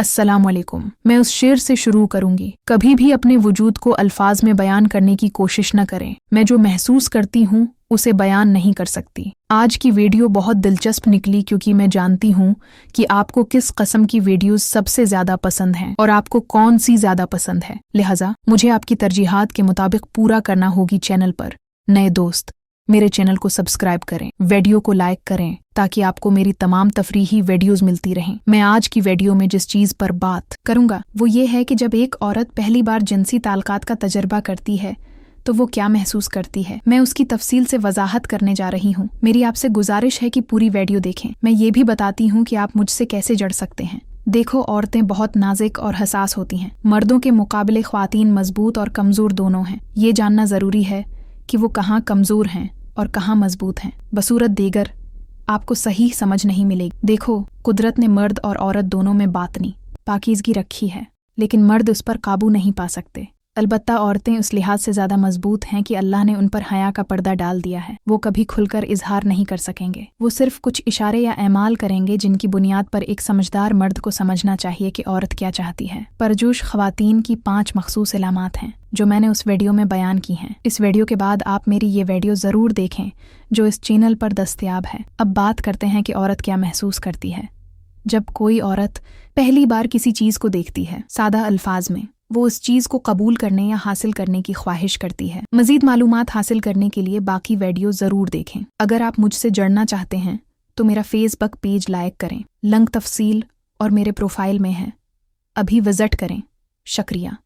अस्सलाम वालेकुम। मैं उस शेर से शुरू करूंगी, कभी भी अपने वजूद को अल्फाज में बयान करने की कोशिश न करें। मैं जो महसूस करती हूँ उसे बयान नहीं कर सकती। आज की वीडियो बहुत दिलचस्प निकली क्योंकि मैं जानती हूँ कि आपको किस कस्म की वीडियोस सबसे ज्यादा पसंद हैं और आपको कौन सी ज्यादा पसंद है। लिहाजा मुझे आपकी तरजीहात के मुताबिक पूरा करना होगी चैनल पर। नए दोस्त मेरे चैनल को सब्सक्राइब करें, वीडियो को लाइक करें ताकि आपको मेरी तमाम तफरीही वीडियोस मिलती रहें। मैं आज की वीडियो में जिस चीज़ पर बात करूंगा वो ये है कि जब एक औरत पहली बार जिनसी ताल्लुकात का तजर्बा करती है तो वो क्या महसूस करती है। मैं उसकी तफसील से वजाहत करने जा रही हूँ। मेरी आपसे गुजारिश है कि पूरी वीडियो देखें। मैं ये भी बताती हूँ कि आप मुझसे कैसे जड़ सकते हैं। देखो, औरतें बहुत नाजुक और हसास होती हैं। मर्दों के मुकाबले ख्वातीन मजबूत और कमज़ोर दोनों हैं। ये जानना ज़रूरी है कि वो कहाँ कमज़ोर हैं और कहाँ मजबूत हैं। बसूरत दीगर आपको सही समझ नहीं मिलेगी। देखो, कुदरत ने मर्द और औरत दोनों में बातनी पाकीज़गी रखी है, लेकिन मर्द उस पर काबू नहीं पा सकते। अलबत्ता औरतें उस लिहाज से ज़्यादा मजबूत हैं कि अल्लाह ने उन पर हया का पर्दा डाल दिया है। वो कभी खुलकर इजहार नहीं कर सकेंगे। वो सिर्फ कुछ इशारे या एमाल करेंगे जिनकी बुनियाद पर एक समझदार मर्द को समझना चाहिए कि औरत क्या चाहती है। परजोश ख्वातीन की 5 मखसूस इलामात हैं जो मैंने उस वीडियो में बयान की हैं। इस वीडियो के बाद आप मेरी ये वीडियो ज़रूर देखें जो इस चैनल पर दस्तयाब है। अब बात करते हैं कि औरत क्या महसूस करती है जब कोई औरत पहली बार किसी चीज़ को देखती है। सादा अल्फाज में वो उस चीज़ को कबूल करने या हासिल करने की ख्वाहिश करती है। मज़ीद मालूमात हासिल करने के लिए बाकी वीडियो ज़रूर देखें। अगर आप मुझसे जुड़ना चाहते हैं तो मेरा फेसबुक पेज लाइक करें, लिंक तफसील और मेरे प्रोफाइल में है। अभी विजिट करें। शुक्रिया।